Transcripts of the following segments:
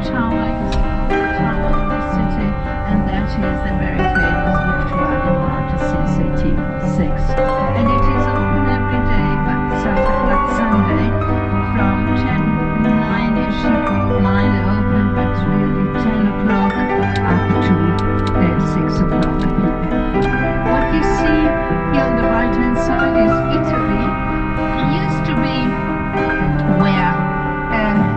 tower, you see the tower of the city, and that is the very famous Victorian art since 1806. And it is open every day, but Sunday from 9ish, 9 open, but really 10 o'clock up to 6 o'clock p.m. What you see here on the right hand side is Italy. It used to be where where the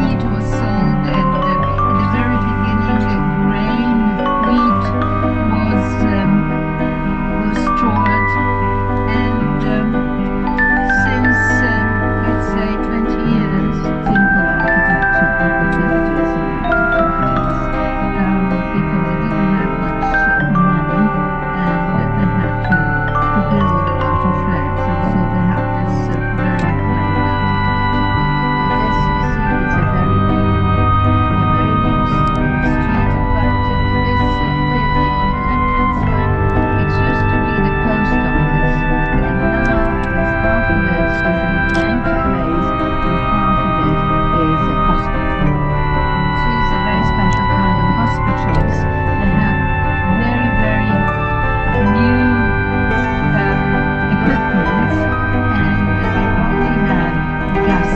meat was sold, and in the very beginning grain, wheat was stored, and since let's say 20 years, simple architecture of the 50s and 1950s, because they didn't have much money, and they had to build a lot of flats, and so they have this very plain architecture. As you see, it's a very new street. But this building on the left-hand side, it used to be the post office, and now there's half of it is an adventure base, and half of it is a hospital. So it's a very special kind of hospitals. They have very, very new equipment, and they only have guest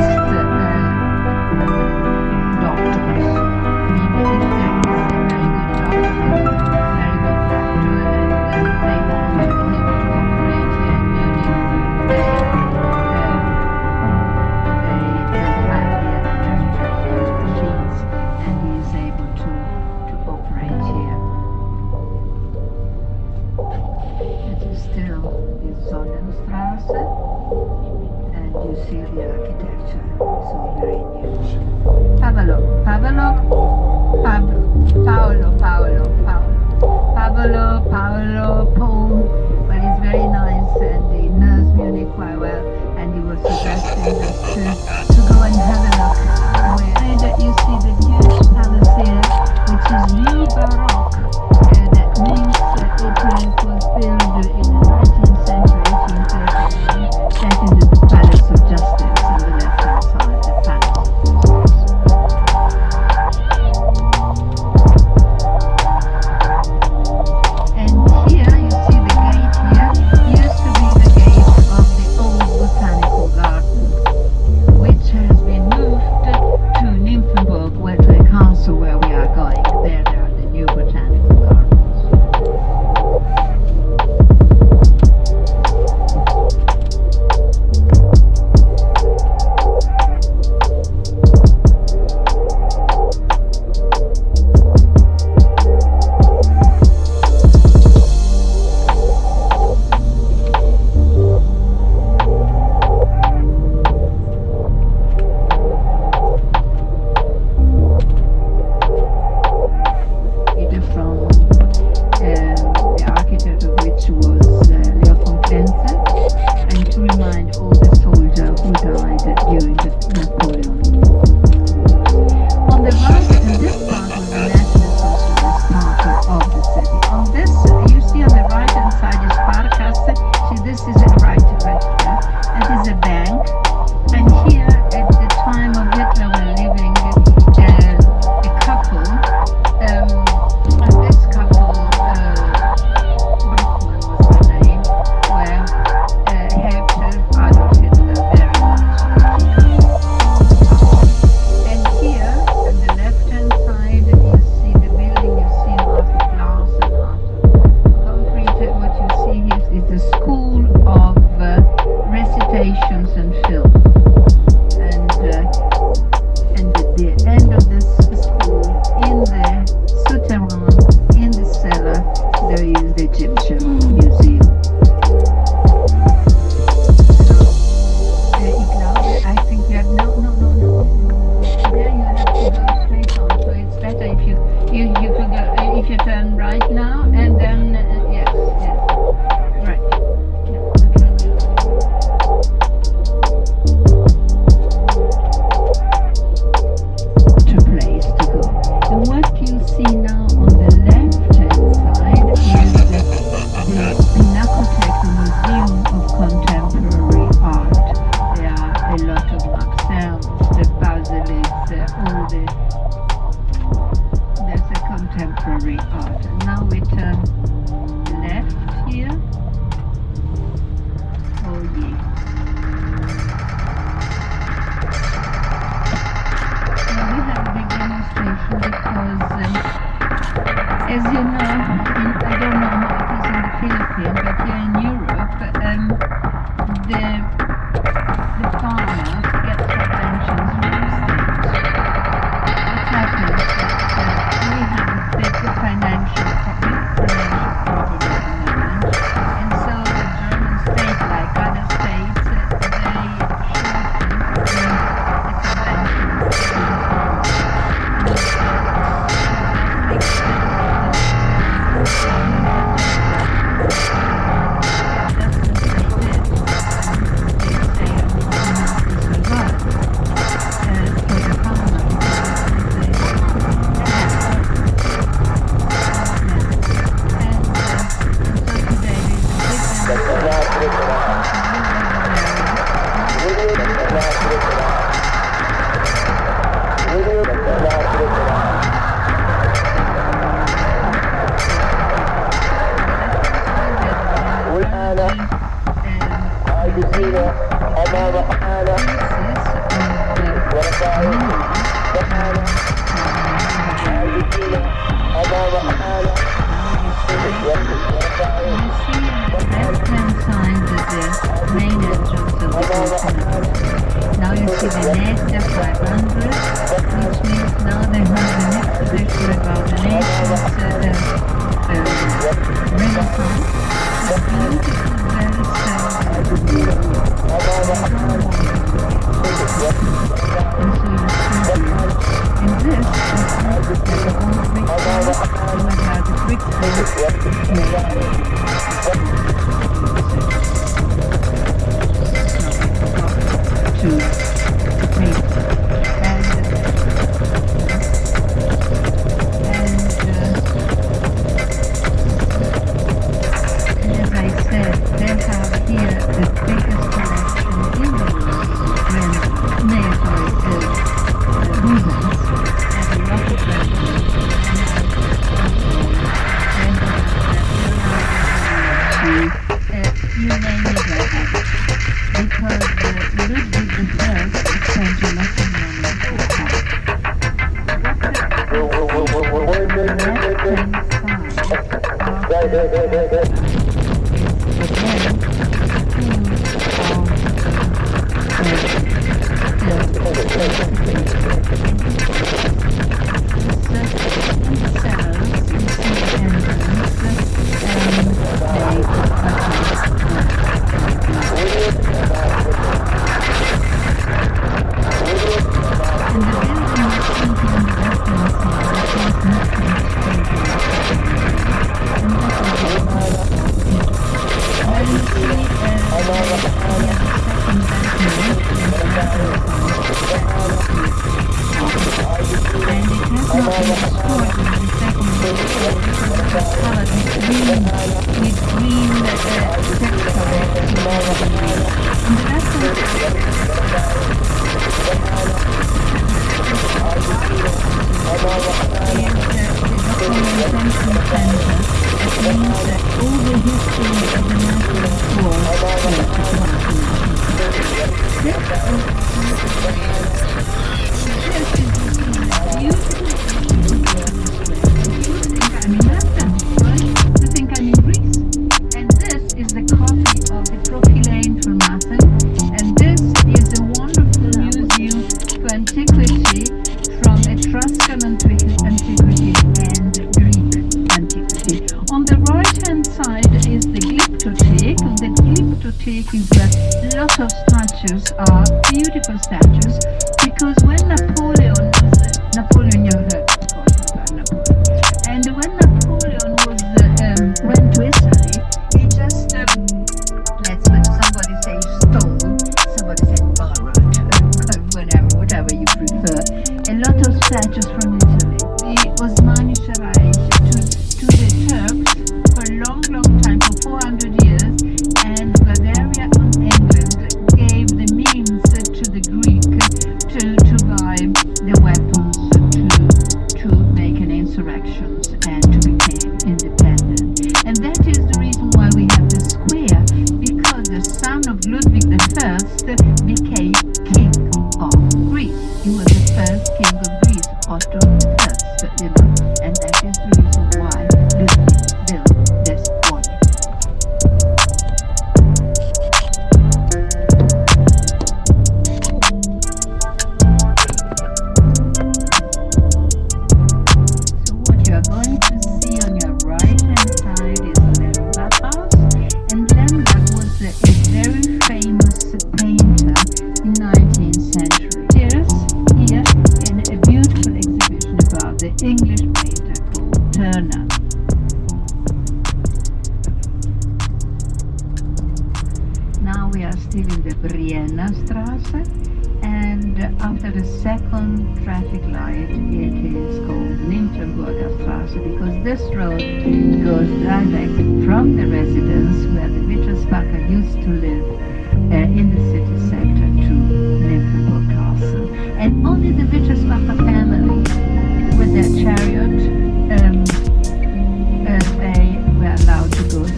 doctors. I mean, if there is a very good doctor, and they want him to operate here in Munich, they have here those machines, and he is able to operate here. It is still the Sonnenstraße, and you see the architecture is all very new. Paolo, Paul, but he's very nice, and he knows Munich quite well, and he was suggesting us to go and have a look. Where that you see the huge palace here, which is really baroque. That means it was built in the 19th century, 1839. That is the Palace of Justice on the left-hand side, the Palace of Justice. And here you see the gate here. Used to be the gate of the old botanical garden, which has been Now you see the Nectar 500, which means now they have the next edition about the nation's Renaissance. A beautiful, very sad, and so you see in this, the old brick house, you have the brick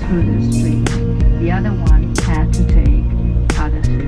through the street. The other one had to take other streets.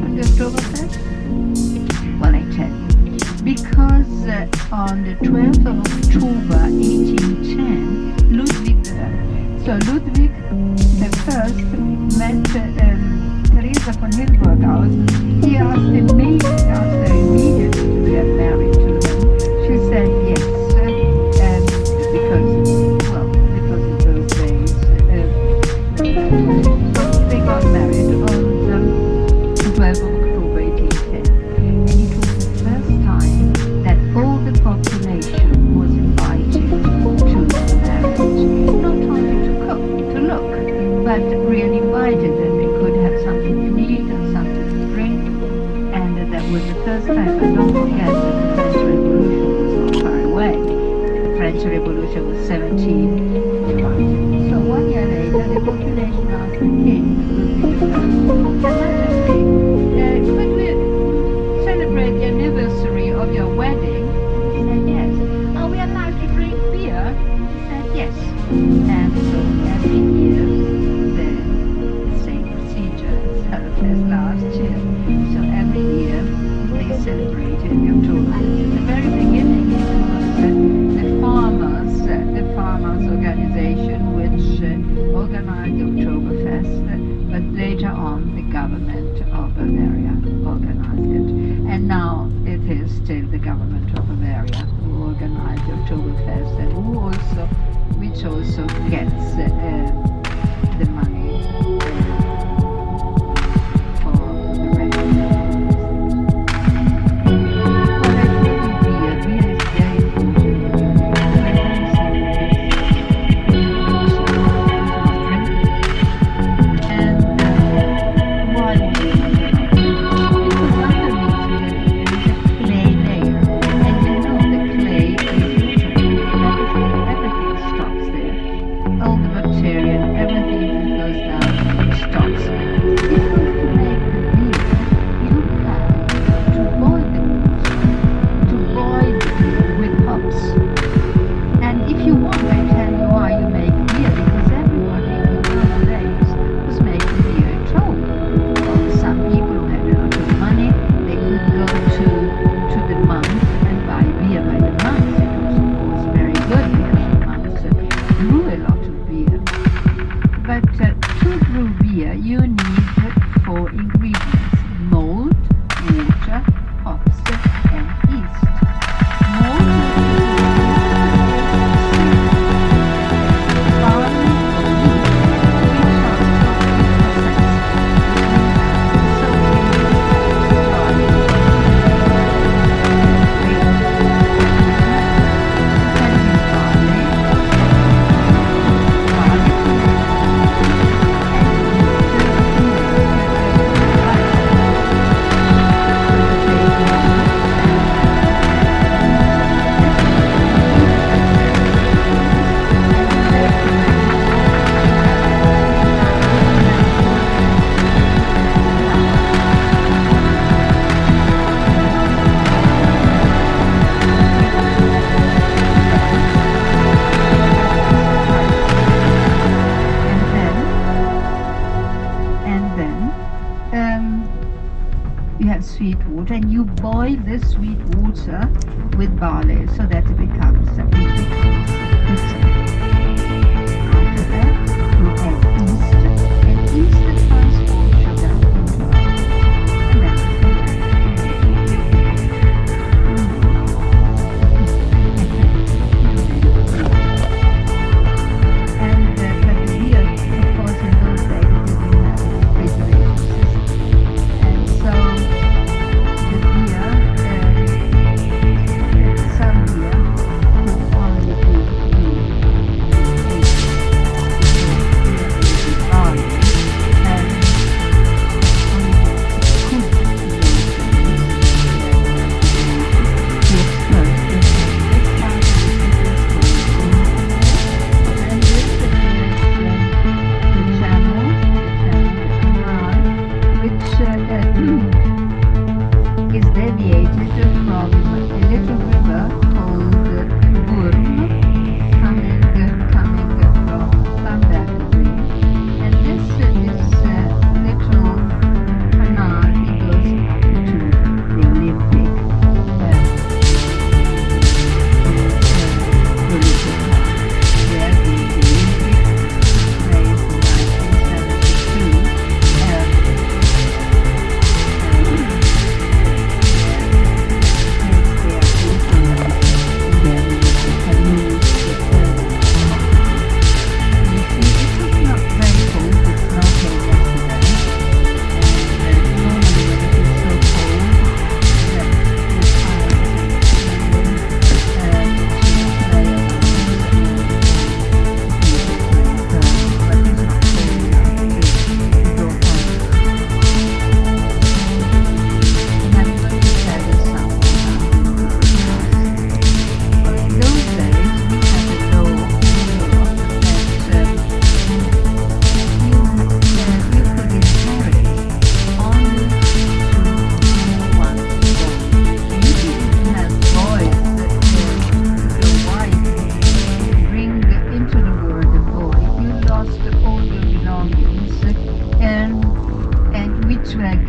happened to Oktoberfest? Well, I tell you. Because on the 12th of October 1810, Ludwig the First met Teresa von Hilburg out. He asked her immediately to get married to them. She said yes, because in those days they got married on the 12th of October 1810, and it was the first time that all the population was invited to the marriage, not only to look, but really invited that they could have something to eat and something to drink, and that was the first time. But don't forget that the French Revolution was not far away. The French Revolution was 17. So 1 year later, the population asked the king, Ludwig I, Your Majesty, could we celebrate the anniversary of your wedding? He said yes. Are we allowed to drink beer? He said yes. And so every year, the same procedure as last year. So every year they celebrated the Oktoberfest. In the very beginning, it was the farmers' organization which organized the Oktoberfest, but later on the government of Bavaria organized it. And now it is still the government of Bavaria who organized the Oktoberfest and which also gets the money for the rest. Well, I told you beer. Beer is very important. And why would you not? Because underneath there is a clay layer, and you know the clay is everything stops there. All the bacteria, everything that goes down stops. If you want to make the beer, you have to boil the beer with hops. And if you want, I tell you why you make beer, because everybody in those days was making beer at home. Well, some people who had a lot of money, they could go to the monk and buy beer by the monk. It was, of course, very good because the monks brew a lot of beer. But to brew beer, you need 4 ingredients: malt, water, hops, and yeast. Malt is barley or wheat, which are strongly processed. So barley, you have sweet water, and you boil this sweet water with barley so that it becomes crystal. After that, you add yeast, and yeast transforms sugar into alcohol. And that's and but the beer, of course, in those days, they didn't have a refrigeration system. And so the beer, some beer could only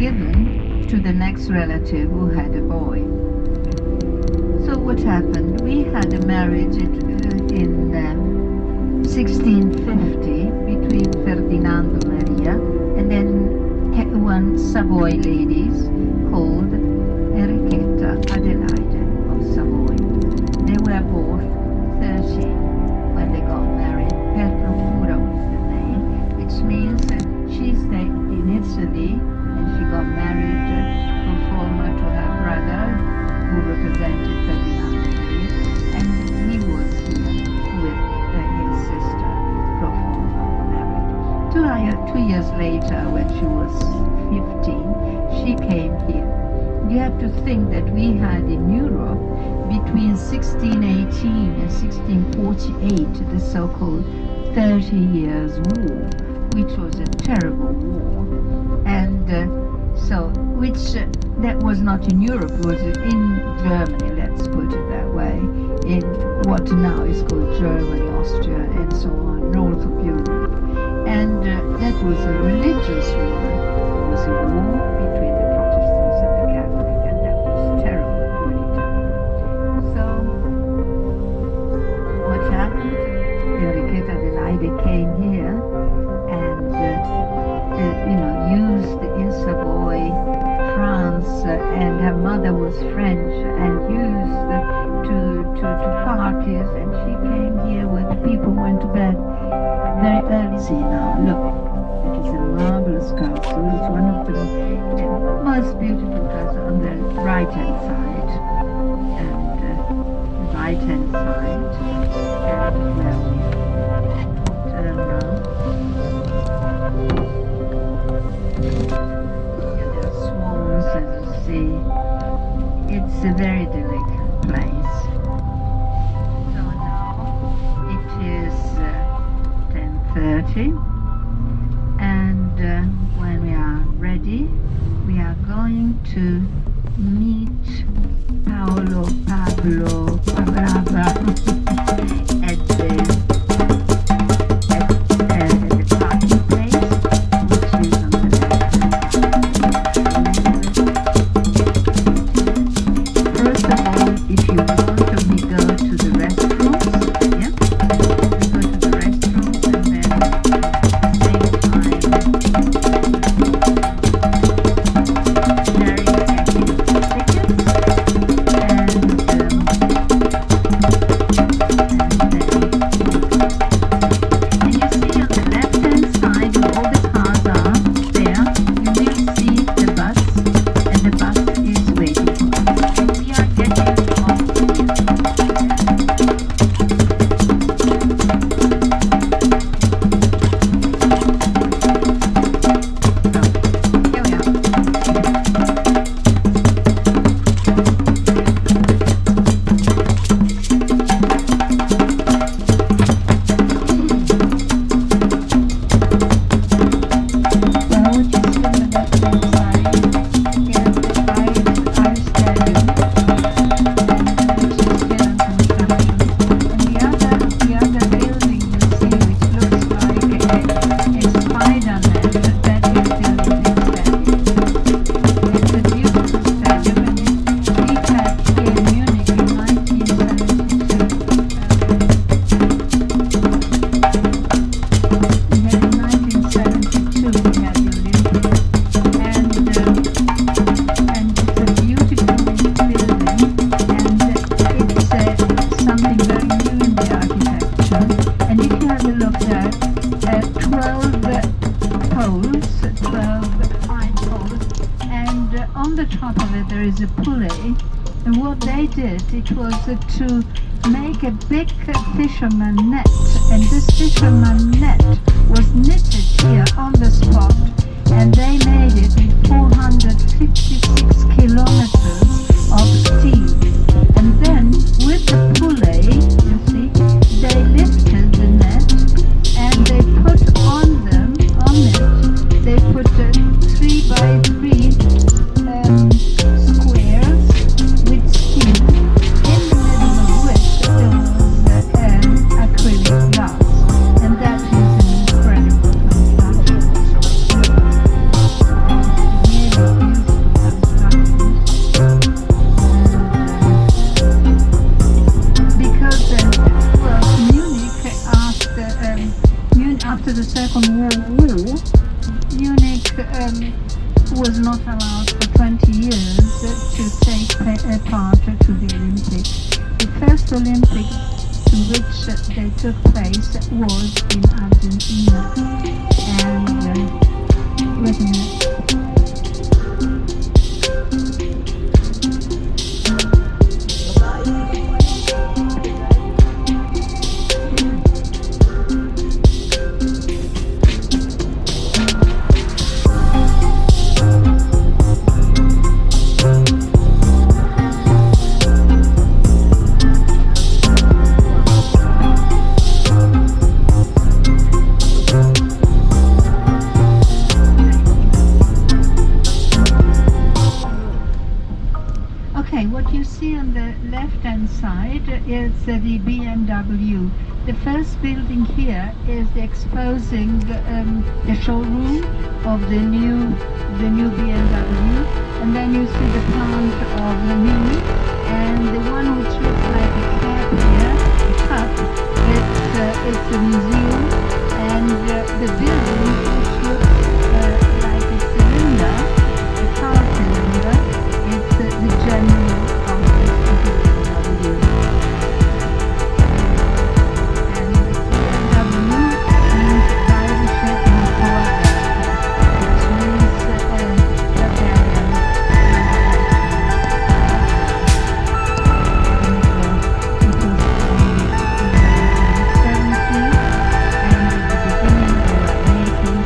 given to the next relative who had a boy. So what happened? We had a marriage in 1650 between Ferdinando Maria and then one Savoy ladies called Enrichetta Adelaide of Savoy. They were both 30 when they got married. Per procura was the name, which means she stayed in Italy and she got married pro forma to her brother who represented Ferdinando Maria, and he was here with his sister pro forma married. 2 years later, when she was 15, she came here. You have to think that we had in Europe between 1618 and 1648 the so-called 30 Years' War, which was a terrible war, and that was not in Europe, it was in Germany, let's put it that way, in what now is called Germany, Austria, and so on, north of Europe. And that was a religious war. It was a war between the Protestants and the Catholics, and that was terrible, really terrible. So, what happened? Enrichetta Adelaide came here and, used in Savoy, France, and her mother was French, and used to parties, and she came here when the people went to bed very early. See now, look, it is a marvelous castle. It's one of the most beautiful castles on the right-hand side, and the right-hand side, and where we turn now. There are swans, as you see. It's a very delicate place. So now it is 10:30, and when we are ready, we are going to meet Pablo at the parking place, which is on the left. First of all, if you want to, we go to the restrooms. Yeah, we go to the restrooms, and then at the same time, Jerry getting tickets, and you see on the left-hand side where all the cars are there, you will see the bus, and the bus is waiting for us. We are getting off here. So, here we are. Well, just on the left-hand side, here at the Ice Stadium, which is still in construction. And the other building you see, which looks like a spider net, that is still in this stadium. It's a beautiful stadium, and we had here in Munich in 1972. We had in 1972, we had the Olympics, and it's a beautiful building, and it's something very new in the architecture. And if you have a look there, 12 poles, 12 high poles, and on the top of it there is a pulley. And what they did, it was to make a big fisherman net, and this fisherman net was knitted here on the spot, and they made it with 456 kilometers of steel. And then with the pulley, you see, they lifted the net, and they put on it, they put 3 by 3 squares with steel, in the middle of which there was acrylic glass, and that is an incredible construction. Really Munich was not allowed for 20 years to take part to the Olympics. The first Olympics to which they took place was in Argentina. And wait a minute. Okay, what you see on the left-hand side is the BMW. The first building here is exposing the showroom of the new BMW, and then you see the plant of the Munich, and the one which looks like a cap here, a cup, it's a museum, and the building which looks like a cylinder, a car cylinder, it's the general office of the BMW. And the BMW means Bayerische Motorwerke, which means Bavarian manufacturing. It was founded in 1970, and at the beginning they were making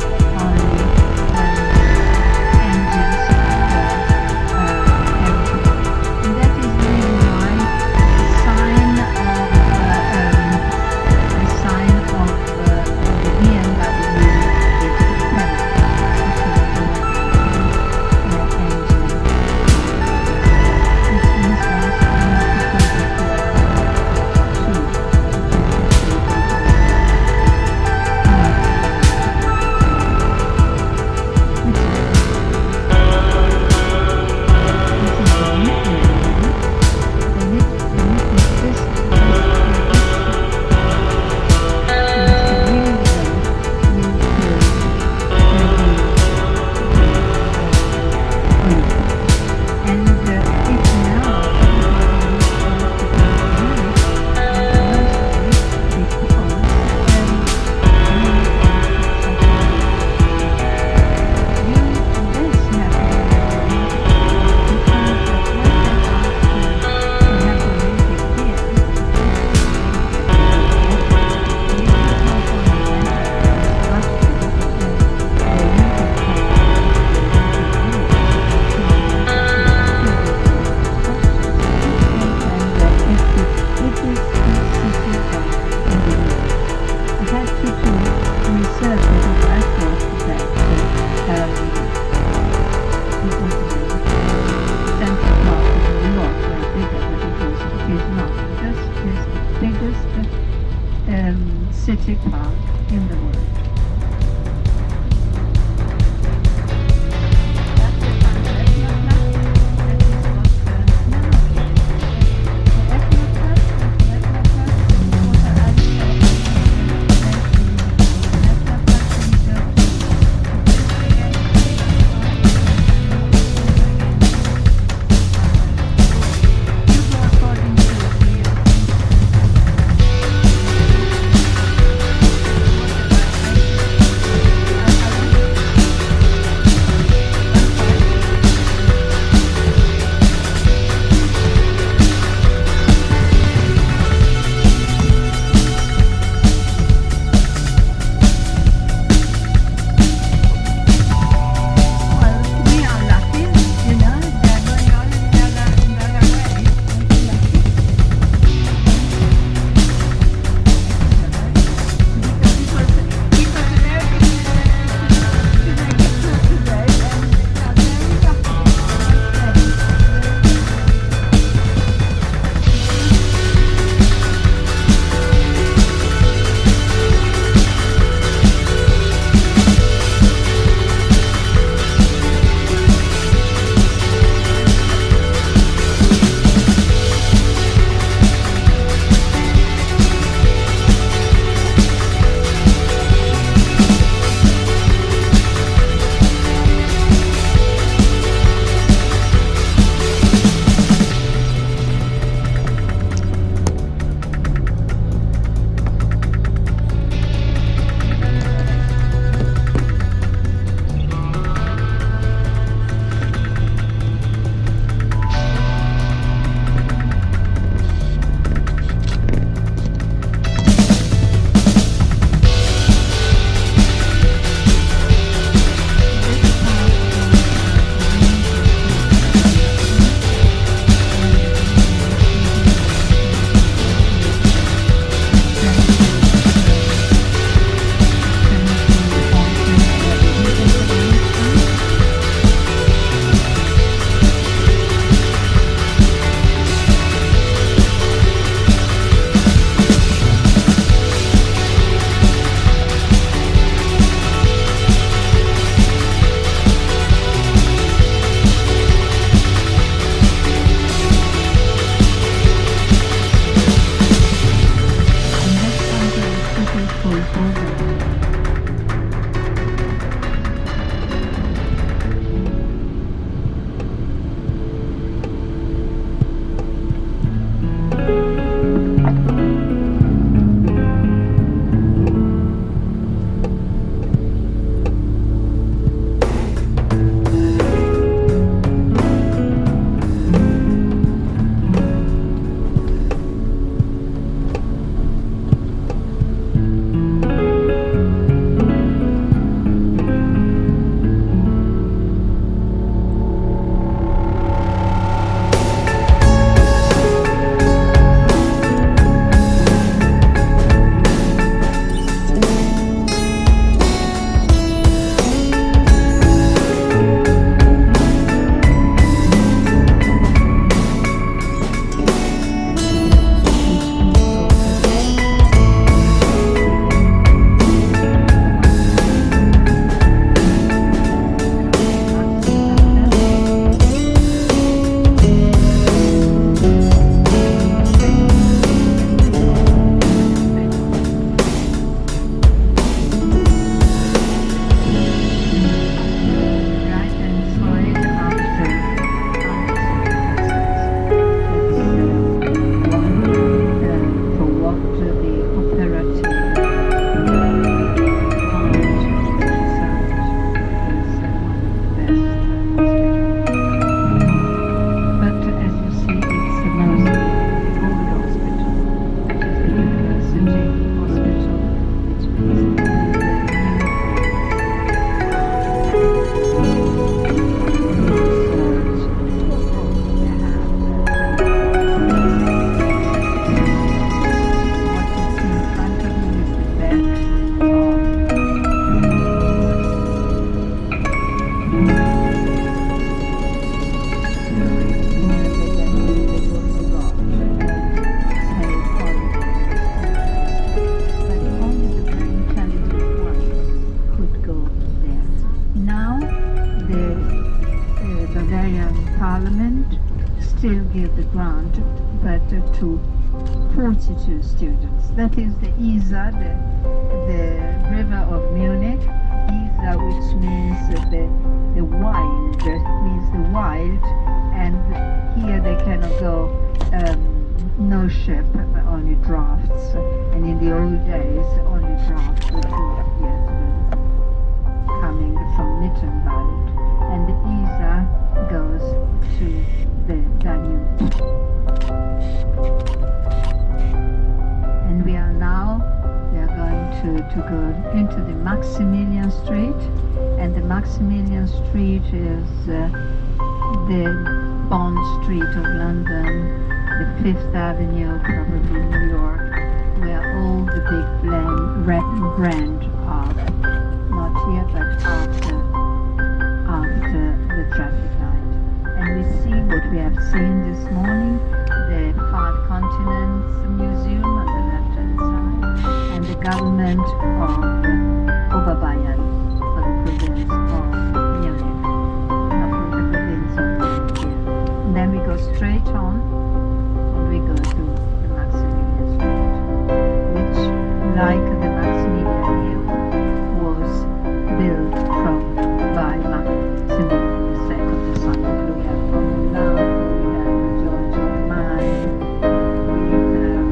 now the Bavarian Parliament still give the grant, but to 42 students. That is the Isar, the river of Munich. Isar, which means the wild, means the wild, and here they cannot go no ship, only drafts. And in the old days, only drafts were coming from Mittenwald. And the Isar goes to the Danube. And we are going to go into the Maximilian Street. And the Maximilian Street is the Bond Street of London, the Fifth Avenue, probably New York, where all the big brand are. Not here, but after the traffic light. And we see what we have seen this morning, the Five Continents Museum on the left-hand side, and the government of Oberbayern, for the province of Munich, not for the province of Munich here. And then we go straight on, and we go to the Maximilian Street, which, like the Maximilian Hill, was built by Maximilian II, the son of Louis of Milan. We have Giorgio Armani, we have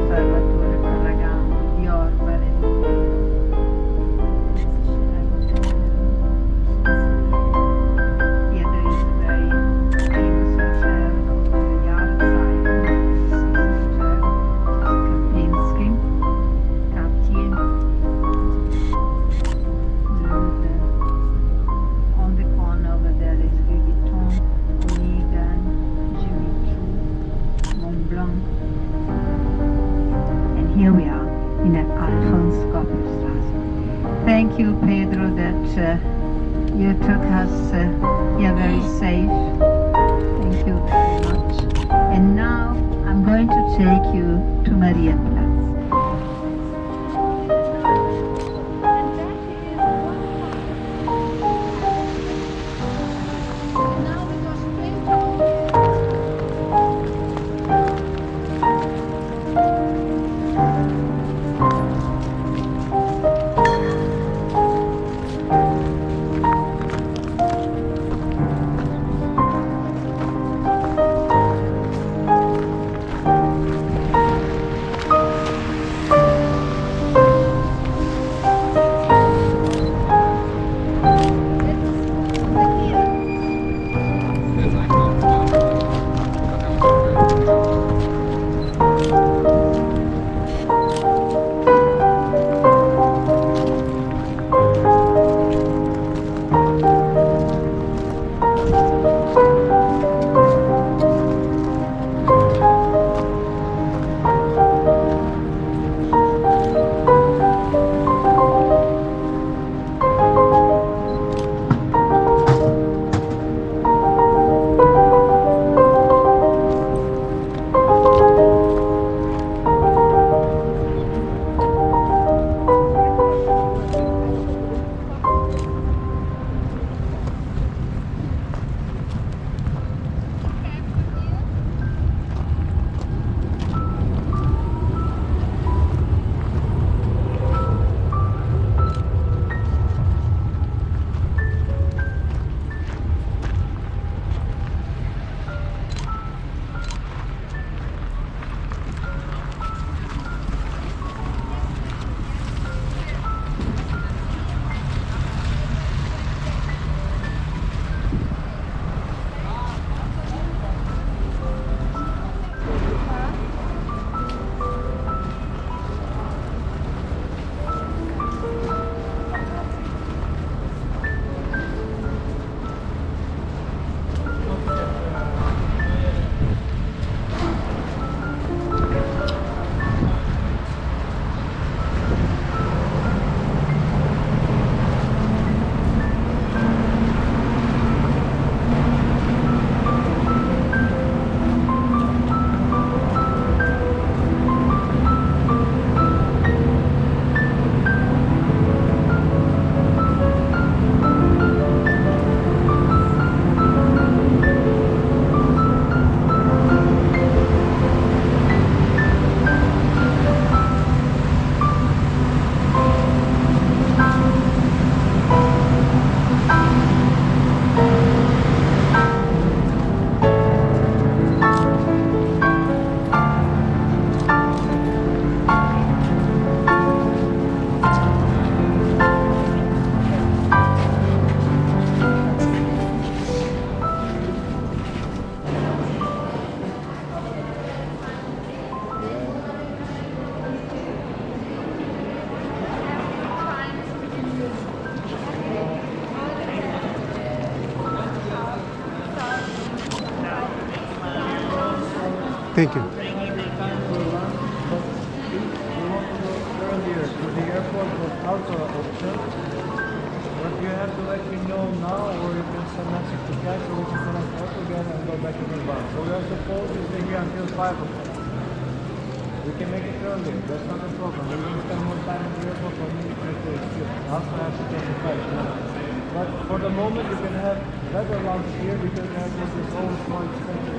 Salvatore Ferragamo, Dior, Valentino. Here there is a very famous hotel called the Yard Hotel, Kempinski, Cartier. On the corner over there is Louis Vuitton, Omega, Jimmy Choo, Montblanc. And here we are in an Alphonse Gottliebstrasse. Thank you, Pedro, that you took us here very safe. Thank you very much. And now I'm going to take you to Marienplatz. Thank you. You can have your time for lunch, but if you want to go earlier to the airport, that's also an option. But you have to let me know now, or you can send message to cash, so we can connect all together and go back in the bus. So we are supposed to stay here until 5 o'clock. We can make it earlier, that's not a problem. We're going to spend more time in the airport for me to make the excuse. Also have to take the flight. But for the moment, you can have better lunch here because the airport is always more expensive.